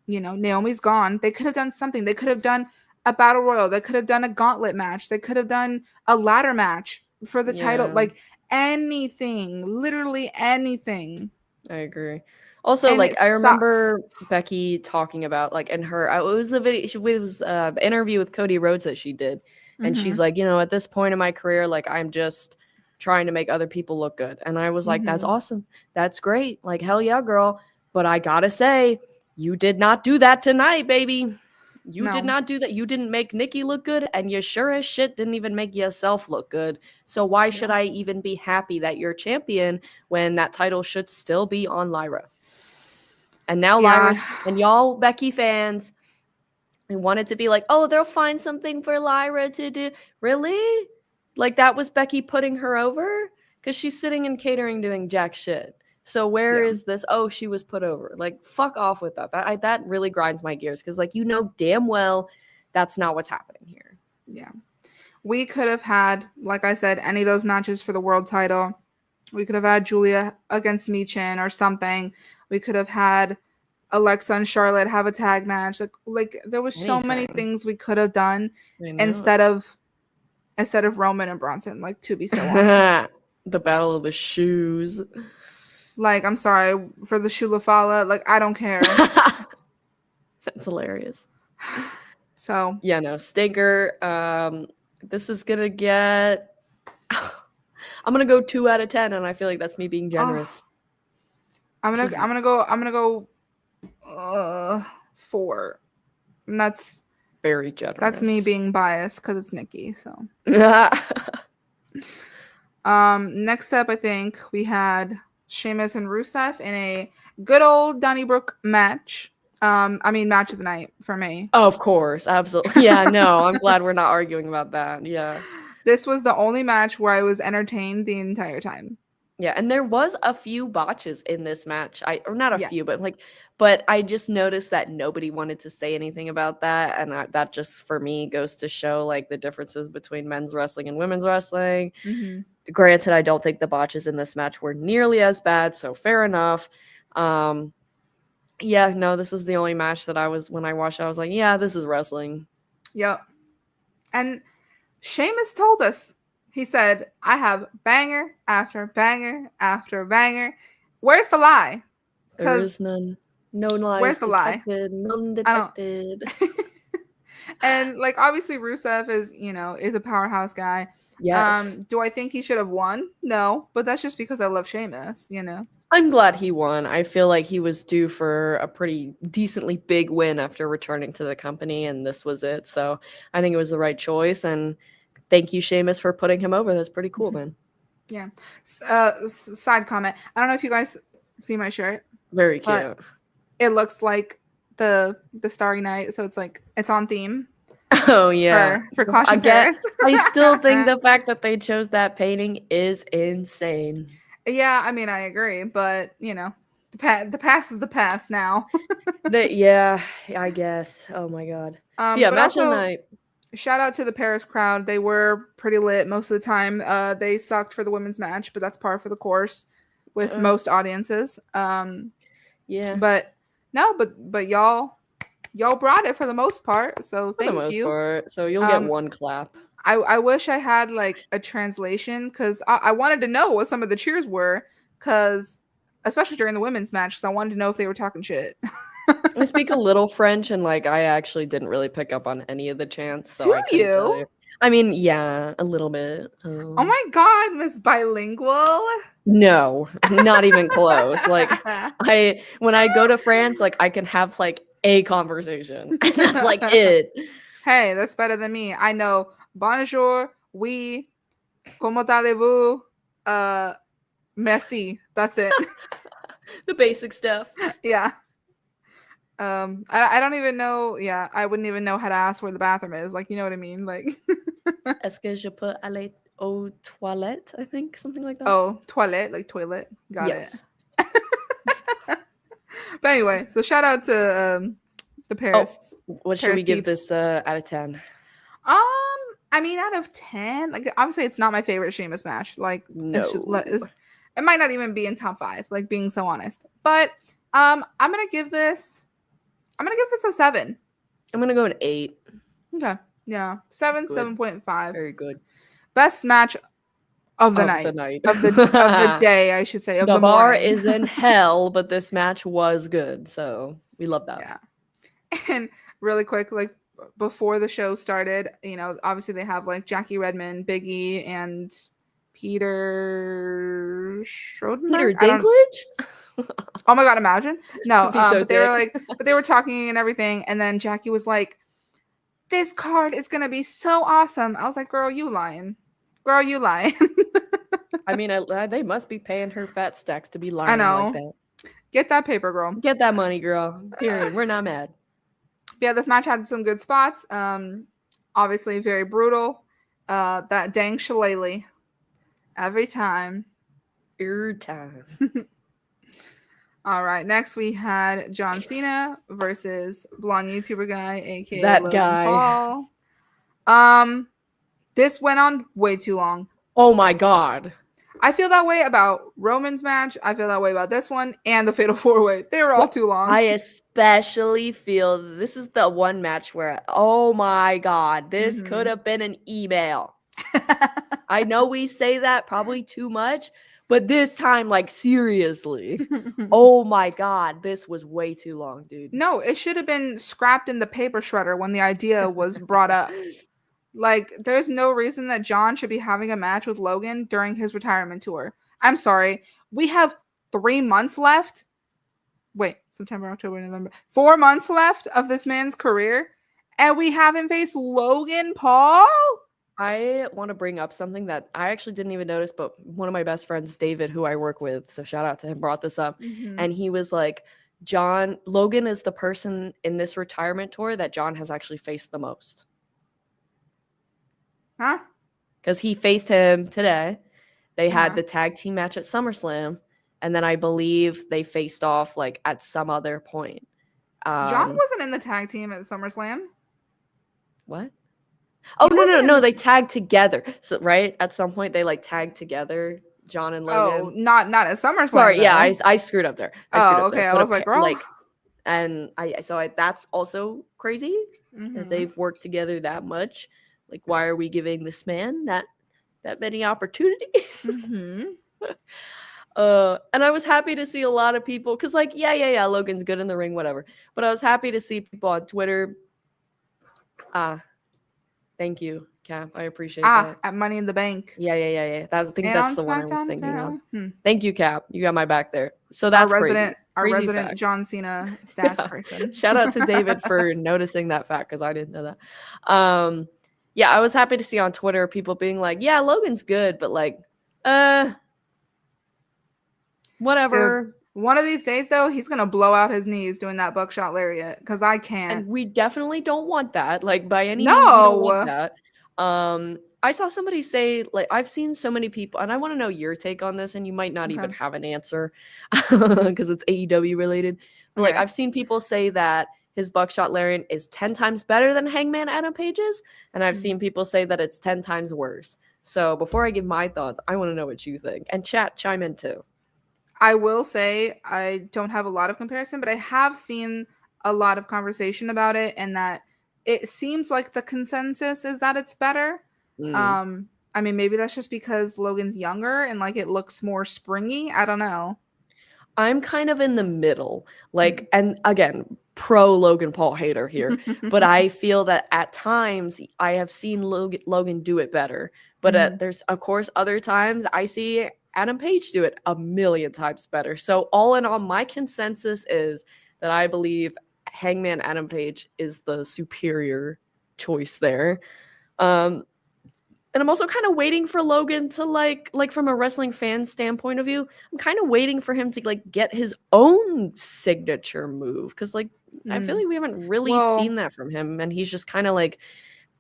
you know, Naomi's gone, they could have done something. They could have done a battle royal. They could have done a gauntlet match. They could have done a ladder match for the title. Like, anything, literally anything. I agree. Also, and like, I remember Becky talking about, like, in her, it was the video, it was the interview with Cody Rhodes that she did. And she's like, you know, at this point in my career, like, I'm just trying to make other people look good. And I was like, that's awesome. That's great. Like, hell yeah, girl. But I gotta say, you did not do that tonight, baby. You did not do that. You didn't make Nikki look good, and you sure as shit didn't even make yourself look good. So why should I even be happy that you're champion when that title should still be on Lyra? And now Lyra's, and y'all Becky fans, we wanted to be like, oh, they'll find something for Lyra to do. Really? Like, that was Becky putting her over? Because she's sitting in catering doing jack shit. So where is this? Oh, she was put over. Like, fuck off with that. That really grinds my gears, because, like, you know damn well that's not what's happening here. Yeah. We could have had, like I said, any of those matches for the world title. We could have had Julia against Michin or something. We could have had Alexa and Charlotte have a tag match. Like there was so many things we could have done instead of Roman and Bronson. Like, to be so honest. The battle of the shoes. Like, I'm sorry for the Shulafala. Like, I don't care. That's hilarious. So yeah, no, stinker. This is gonna get. I'm gonna go 2 out of 10, and I feel like that's me being generous. I'm gonna go 4. And that's very generous. That's me being biased because it's Nikki. So next up, I think we had Sheamus and Rusev in a good old Donnybrook match. Match of the night for me. Oh, of course, absolutely. Yeah, no, I'm glad we're not arguing about that. Yeah. This was the only match where I was entertained the entire time. Yeah, and there was a few botches in this match. Or not a Yeah. few, but I just noticed that nobody wanted to say anything about that, and that just for me goes to show like the differences between men's wrestling and women's wrestling. Granted, I don't think the botches in this match were nearly as bad, so fair enough. Yeah, no, this is the only match that when I watched, I was like, yeah, this is wrestling. Yep. And Sheamus told us, he said, I have banger after banger after banger. Where's the lie? There is none. No lies where's the detected, lie? none detected. And like obviously Rusev is a powerhouse guy. Yes. Do I think he should have won? No, but that's just because I love Sheamus, I'm glad he won. I feel like he was due for a pretty decently big win after returning to the company, and this was it. So I think it was the right choice, and thank you, Sheamus, for putting him over. That's pretty cool, man. Yeah. Side comment. I don't know if you guys see my shirt. Very cute. It looks like the Starry Night, so it's on theme. Oh yeah, for Clash in Paris. I still think the fact that they chose that painting is insane. Yeah, I mean I agree, but the past is the past now. Yeah, I guess. Oh my god. Yeah, match of the night. Shout out to the Paris crowd. They were pretty lit most of the time. They sucked for the women's match, but that's par for the course with most audiences. Yeah. But no, but y'all brought it for the most part. So thank you. So you'll get one clap. I wish I had like a translation because I wanted to know what some of the cheers were, because especially during the women's match, so I wanted to know if they were talking shit. I speak a little French, and like I actually didn't really pick up on any of the chants. So Do you? I mean, yeah, a little bit. Oh my god, Miss Bilingual. No, not even close. Like when I go to France, like I can have like a conversation. That's like it. Hey, that's better than me. I know bonjour, oui, comment allez-vous, merci. That's it. The basic stuff. Yeah. I don't even know. Yeah, I wouldn't even know how to ask where the bathroom is. Like, you know what I mean? Like, est-ce que je peux aller aux toilettes? I think something like that. Oh, toilet, like toilet. Got it. But anyway, so shout out to the Paris. What should we give this out of 10? I mean, out of 10, like obviously it's not my favorite Sheamus match. Like, no. It might not even be in top 5. Like, being so honest, but I'm gonna give this a 7. I'm gonna go an 8. Okay, yeah, 7.5. Very good. Best match of the night. Of the day, I should say. Of the bar morning. is in hell, but this match was good, so we love that. Yeah. And really quick, like before the show started, obviously they have like Jackie Redmond, Big E, and Peter Schroeder. Peter Dinklage? Oh my god, imagine. No, so but they were talking and everything, and then Jackie was like, this card is gonna be so awesome. I was like, girl, you lying. I mean, they must be paying her fat stacks to be lying. I know. Like that. Get that paper, girl. Get that money, girl. Period. We're not mad. Yeah, this match had some good spots. Obviously very brutal. That dang shillelagh. Every time. All right. Next we had John Cena versus blonde YouTuber guy, aka that Logan guy. Paul. This went on way too long. Oh my god. I feel that way about Roman's match. I feel that way about this one and the Fatal 4-Way. They were all too long. I especially feel this is the one match where, oh my god, this could have been an email. I know we say that probably too much, but this time, like, seriously. Oh my god, this was way too long, dude. No, it should have been scrapped in the paper shredder when the idea was brought up. Like, there's no reason that John should be having a match with Logan during his retirement tour. I'm sorry. We have 3 months left. Wait, September, October, November. 4 months left of this man's career, and we haven't faced Logan Paul? I want to bring up something that I actually didn't even notice, but one of my best friends, David, who I work with, so shout out to him, brought this up. And he was like, Logan is the person in this retirement tour that John has actually faced the most. Huh? Because he faced him today, They had the tag team match at SummerSlam, and then I believe they faced off like at some other point. John wasn't in the tag team at SummerSlam. What? Oh, no. They tagged together. So, right? At some point, they like tagged together, John and Logan. Oh, not at SummerSlam. Sorry, yeah, I screwed up there. Okay. I was like, girl. Like, and that's also crazy that they've worked together that much. Like, why are we giving this man that many opportunities? And I was happy to see a lot of people, because like, yeah, Logan's good in the ring, whatever. But I was happy to see people on Twitter. Thank you, Cap. I appreciate that. At Money in the Bank. Yeah. I think that's the one I was thinking of. Thank you, Cap. You got my back there. So that's crazy. Our resident fact. John Cena stats person. Shout out to David for noticing that fact, because I didn't know that. Yeah, I was happy to see on Twitter people being like, yeah, Logan's good, but like, whatever. Dude, one of these days, though, he's going to blow out his knees doing that buckshot lariat, because I can't. And we definitely don't want that. Like, by any means, we don't want that. I saw somebody say, like, I've seen so many people, and I want to know your take on this, and you might not even have an answer because it's AEW related. But, like, I've seen people say that his buckshot lariat is 10 times better than Hangman Adam Page's, and I've seen people say that it's 10 times worse. So before I give my thoughts, I want to know what you think. And chat, chime in too. I will say I don't have a lot of comparison, but I have seen a lot of conversation about it, and that it seems like the consensus is that it's better. I mean, maybe that's just because Logan's younger and like it looks more springy. I don't know. I'm kind of in the middle. Like, and again, pro Logan Paul hater here, but I feel that at times I have seen Logan do it better. But there's, of course, other times I see Adam Page do it a million times better. So all in all, my consensus is that I believe Hangman Adam Page is the superior choice there. And I'm also kind of waiting for Logan to like from a wrestling fan standpoint of view, I'm kind of waiting for him to like get his own signature move. Because like I feel like we haven't really seen that from him. And he's just kind of like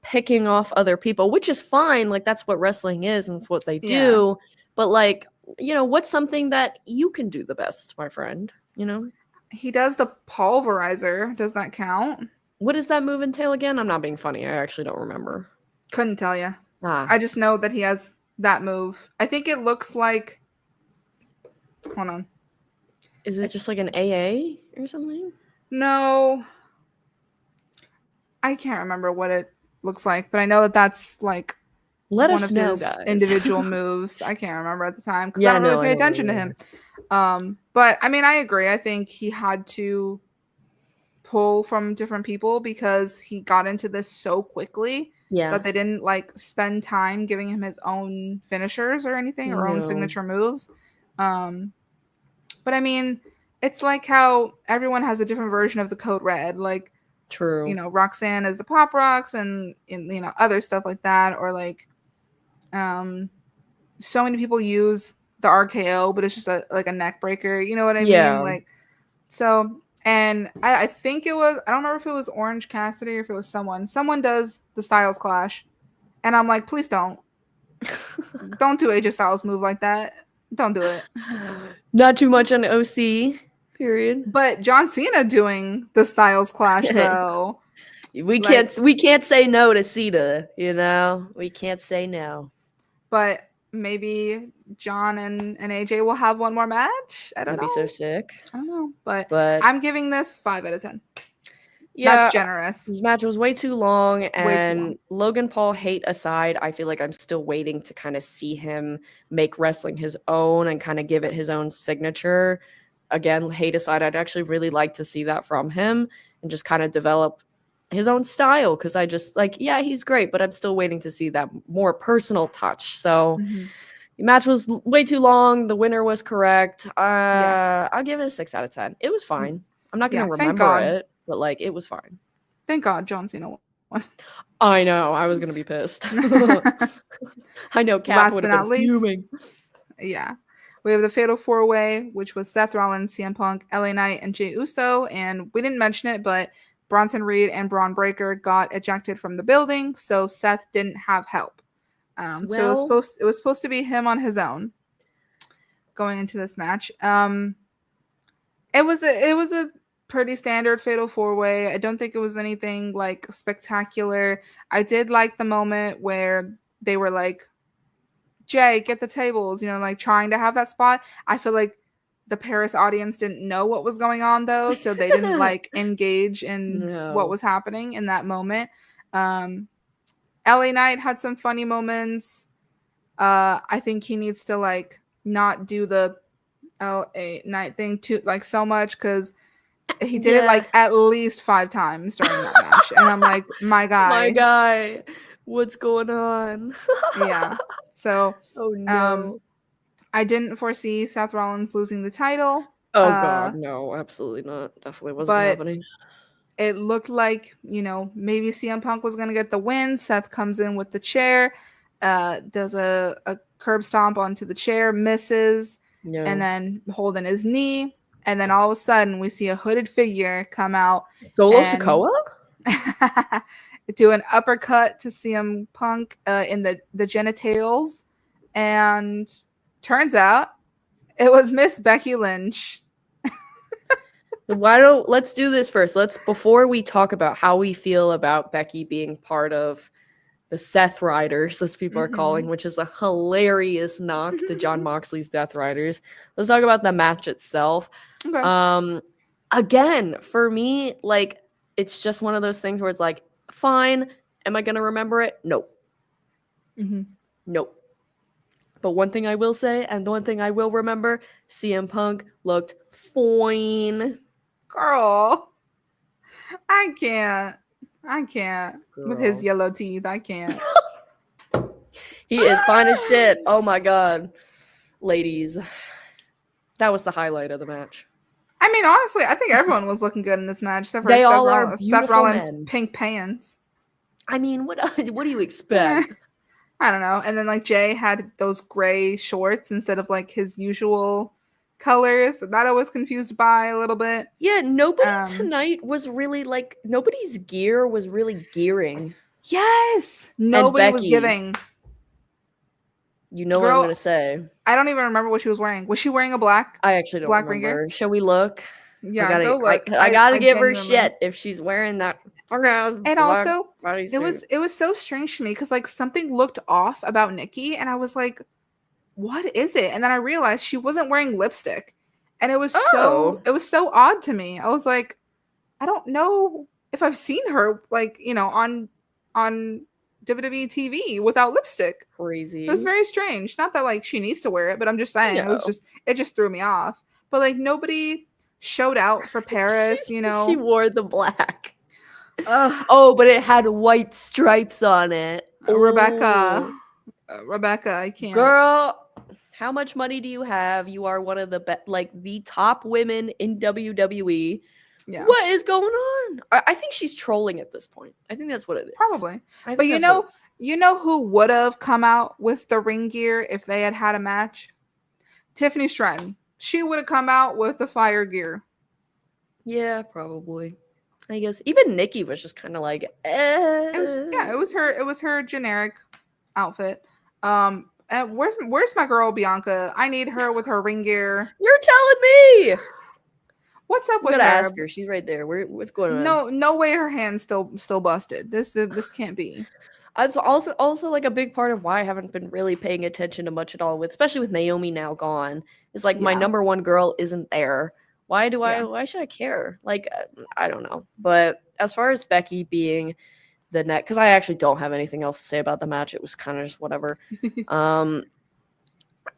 picking off other people, which is fine. Like that's what wrestling is and it's what they do. But like, you know, what's something that you can do the best, my friend? You know? He does the pulverizer. Does that count? What does that move entail again? I'm not being funny. I actually don't remember. Couldn't tell you. I just know that he has that move. I think it looks like... Hold on. Is it just like an AA or something? No. I can't remember what it looks like, but I know that that's like Let one us of know, his guys. individual moves. I can't remember at the time because I don't really pay attention to him. But I mean, I agree. I think he had to pull from different people because he got into this so quickly that they didn't like spend time giving him his own finishers or anything or own signature moves. But I mean, it's like how everyone has a different version of the Code Red. Like, true, you know, Roxanne is the Pop Rocks and you know, other stuff like that. Or like, so many people use the RKO, but it's just like a neck breaker. You know what I mean? Like, so, and I think it was, I don't remember if it was Orange Cassidy or if it was someone does the Styles Clash. And I'm like, please don't do AJ Styles move like that. Don't do it. Not too much on OC, period. But John Cena doing the Styles Clash though. We can't say no to Cena, you know? We can't say no. But maybe John and AJ will have one more match. I don't know. That'd be so sick. I don't know. But I'm giving this 5 out of 10. Yeah, that's generous. This match was way too long. And Logan Paul hate aside, I feel like I'm still waiting to kind of see him make wrestling his own and kind of give it his own signature. Again, hate aside, I'd actually really like to see that from him and just kind of develop his own style. Because I just like, yeah, he's great, but I'm still waiting to see that more personal touch. So the match was way too long. The winner was correct. I'll give it a 6 out of 10. It was fine. I'm not going to remember it. But, like, it was fine. Thank God John Cena won. I know. I was going to be pissed. I know. Cap would have been fuming. Yeah. We have the Fatal 4-Way, which was Seth Rollins, CM Punk, LA Knight, and Jey Uso. And we didn't mention it, but Bronson Reed and Braun Breaker got ejected from the building. So Seth didn't have help. So it was supposed to be him on his own going into this match. It was a pretty standard fatal 4-way. I don't think it was anything like spectacular. I did like the moment where they were like, Jay, get the tables, you know, like trying to have that spot. I feel like the Paris audience didn't know what was going on though, so they didn't like engage in what was happening in that moment. LA Knight had some funny moments. I think he needs to like not do the LA Knight thing too like so much, because he did it like at least 5 times during that match, and I'm like, my guy, what's going on? Yeah. So, oh no, I didn't foresee Seth Rollins losing the title. Oh god, no, absolutely not. Definitely wasn't happening. It looked like, you know, maybe CM Punk was gonna get the win. Seth comes in with the chair, does a curb stomp onto the chair, misses, and then holding his knee. And then all of a sudden, we see a hooded figure come out. Solo Sikoa? Do an uppercut to CM Punk in the genitals. And turns out it was Miss Becky Lynch. Let's do this first. Before we talk about how we feel about Becky being part of the Seth Riders, as people are calling, which is a hilarious knock to Jon Moxley's Death Riders. Let's talk about the match itself. Okay. Again, for me, like, it's just one of those things where it's like, fine. Am I going to remember it? Nope. Nope. But one thing I will say, and the one thing I will remember, CM Punk looked fine. Girl. I can't. Girl. With his yellow teeth, I can't. He is fine as shit. Oh my god. Ladies. That was the highlight of the match. I mean, honestly, I think everyone was looking good in this match, except for Seth Rollins' pink pants. I mean, what do you expect? I don't know. And then like Jay had those gray shorts instead of like his usual colors. That I was confused by a little bit. Yeah, nobody tonight was really like, nobody's gear was really gearing. Yes, nobody was giving. You know what I'm gonna say. I don't even remember what she was wearing. Was she wearing a black? I actually don't remember. Ringer? Shall we look? Yeah, go look. I gotta give her shit if she's wearing that. And also, it was so strange to me because like something looked off about Nikki, and I was like, "What is it?" And then I realized she wasn't wearing lipstick, and it was so odd to me. I was like, I don't know if I've seen her like, you know, on WWE TV without lipstick. Crazy. It was very strange. Not that like she needs to wear it, but I'm just saying it just threw me off. But like nobody showed out for Paris, you know. She wore the black. But it had white stripes on it. Rebecca, I can't. Girl, how much money do you have? You are one of the top women in WWE. Yeah. What is going on? I think she's trolling at this point. I think that's what it is. Probably. But you know who would have come out with the ring gear if they had had a match? Tiffany Stratton. She would have come out with the fire gear. Yeah, probably. I guess even Nikki was just kind of like, It was her generic outfit. And where's my girl Bianca? I need her with her ring gear. You're telling me. What's up with her? I gotta ask her. She's right there. What's going on? No way. Her hand's still busted. This can't be. It's also like a big part of why I haven't been really paying attention to much at all, especially with Naomi now gone. It's like my number one girl isn't there. Why should I care? Like, I don't know. But as far as Becky being the next, because I actually don't have anything else to say about the match. It was kind of just whatever. The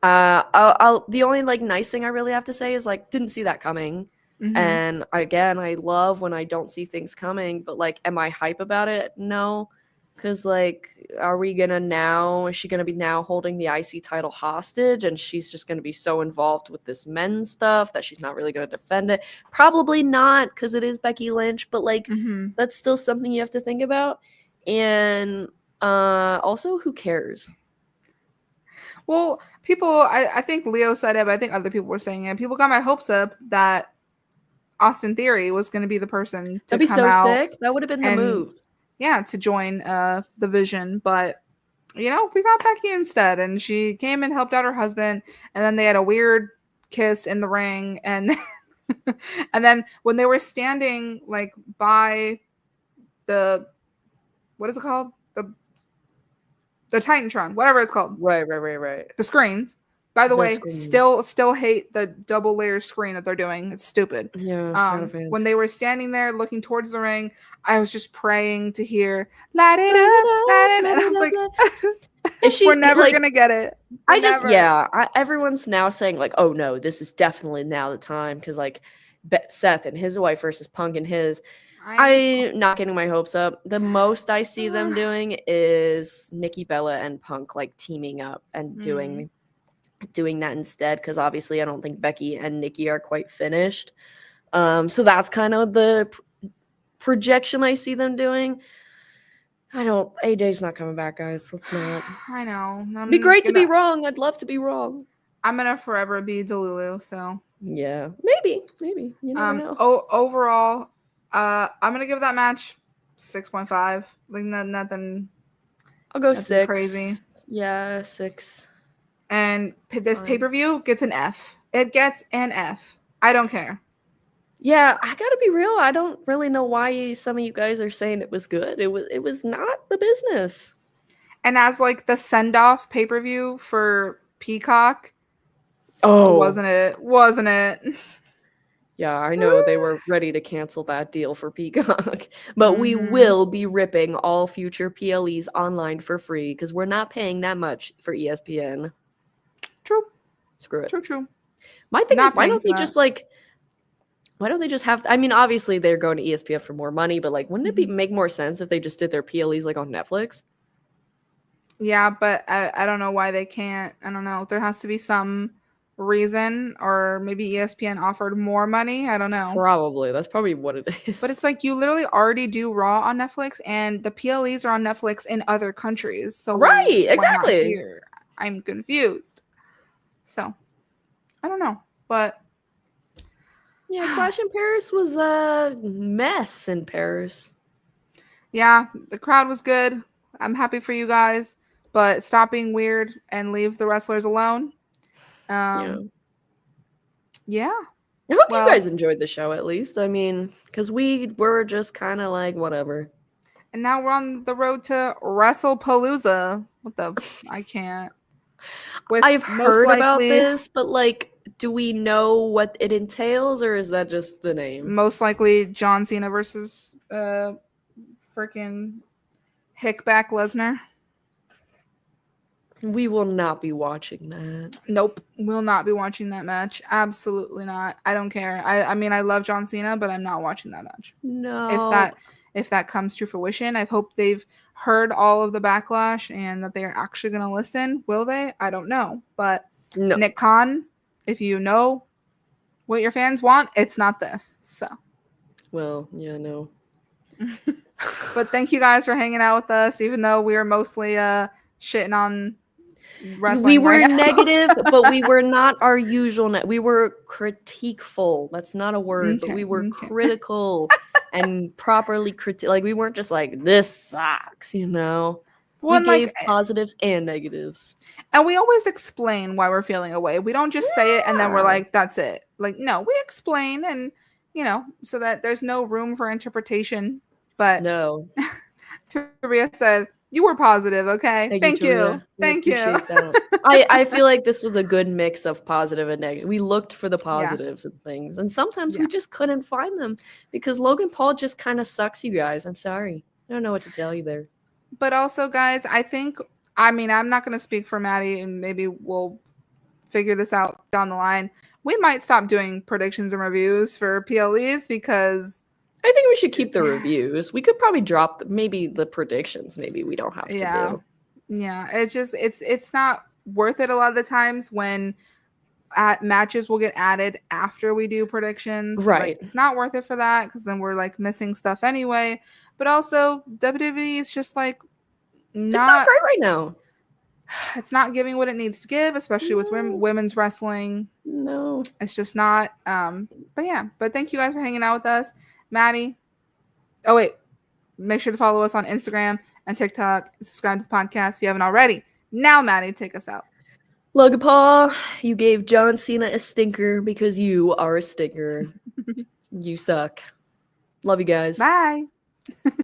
only like nice thing I really have to say is like didn't see that coming. Mm-hmm. And again, I love when I don't see things coming, but like, am I hype about it? No. Because, like, is she going to be now holding the IC title hostage and she's just going to be so involved with this men's stuff that she's not really going to defend it? Probably not, because it is Becky Lynch, but, like, that's still something you have to think about. And also, who cares? Well, I think Leo said it, but I think other people were saying it. People got my hopes up that Austin Theory was going to be the person to come out. That'd be so sick. That would have been the move. Yeah, to join the Vision, but we got Becky instead, and she came and helped out her husband, and then they had a weird kiss in the ring, and and then when they were standing like by the what is it called, the Titantron, whatever it's called, Right. the screens. By the way, screen. still hate the double layer screen that they're doing. It's stupid. Yeah, not a fan. When they were standing there looking towards the ring, I was just praying to hear "Light it up," and I was like, "We're never gonna get it." Everyone's now saying like, "Oh no, this is definitely now the time," because like Seth and his wife versus Punk and his. I'm not getting my hopes up. The most I see them doing is Nikki Bella and Punk like teaming up and doing that instead, because obviously I don't think Becky and Nikki are quite finished. So that's kind of the projection I see them doing. AJ's not coming back, guys. Let's not. I know. It'd be great to be wrong. I'd love to be wrong. I'm gonna forever be Delulu, so yeah, maybe you never know. Overall, I'm gonna give that match 6.5. Like nothing. I'll go 6. Crazy. Yeah, 6. And this pay-per-view gets an F. It gets an F. I don't care. Yeah, I gotta be real. I don't really know why some of you guys are saying it was good. It was not the business. And as like the send-off pay-per-view for Peacock, wasn't it? Yeah, I know they were ready to cancel that deal for Peacock, but we will be ripping all future PLEs online for free because we're not paying that much for ESPN. True. Screw it. True. My thing is, why don't they just have? I mean, obviously they're going to ESPN for more money, but like, wouldn't it make more sense if they just did their PLEs like on Netflix? Yeah, but I don't know why they can't. I don't know. There has to be some reason, or maybe ESPN offered more money. I don't know. Probably. That's probably what it is. But it's like you literally already do Raw on Netflix, and the PLEs are on Netflix in other countries. So right, exactly. Here? I'm confused. So I don't know, but yeah, Clash in Paris was a mess in Paris. Yeah, the crowd was good. I'm happy for you guys, but stop being weird and leave the wrestlers alone. Yeah. I hope you guys enjoyed the show at least. I mean, because we were just kind of like, whatever. And now we're on the road to WrestlePalooza. I can't. I've heard about this, but like, do we know what it entails, or is that just the name? Most likely John Cena versus freaking Hickback Lesnar. We will not be watching that. Nope. We'll not be watching that match. Absolutely not. I don't care. I mean, I love John Cena, but I'm not watching that match. No. If that comes to fruition, I hope they've heard all of the backlash and that they are actually going to listen. Will they? I don't know. But no. Nick Khan, if you know what your fans want, it's not this. So. Well, yeah, no. But thank you guys for hanging out with us, even though we were mostly shitting on wrestling. We were negative, but we were not our usual. We were critiqueful. That's not a word, but we were critical and properly critical. Like, we weren't just like, this sucks, you know? Well, we gave positives and negatives. And we always explain why we're feeling a way. We don't just say it and then we're like, that's it. Like, no, we explain and, so that there's no room for interpretation. But no. Taria said, you were positive, okay? Thank you. Thank you. I feel like this was a good mix of positive and negative. We looked for the positives and things. And sometimes we just couldn't find them because Logan Paul just kind of sucks, you guys. I'm sorry. I don't know what to tell you there. But also, guys, I'm not going to speak for Maddie, and maybe we'll figure this out down the line. We might stop doing predictions and reviews for PLEs because I think we should keep the reviews. We could probably drop maybe the predictions. Maybe we don't have to do. Yeah, it's just it's not worth it a lot of the times when matches will get added after we do predictions. Right. Like, it's not worth it for that because then we're like missing stuff anyway. But also WWE is just like it's not great right now. It's not giving what it needs to give, especially with women's wrestling. No, it's just not. But thank you guys for hanging out with us. Maddie, make sure to follow us on Instagram and TikTok. Subscribe to the podcast if you haven't already. Now, Maddie, take us out. Logan Paul, you gave John Cena a stinker because you are a stinker. You suck. Love you guys. Bye.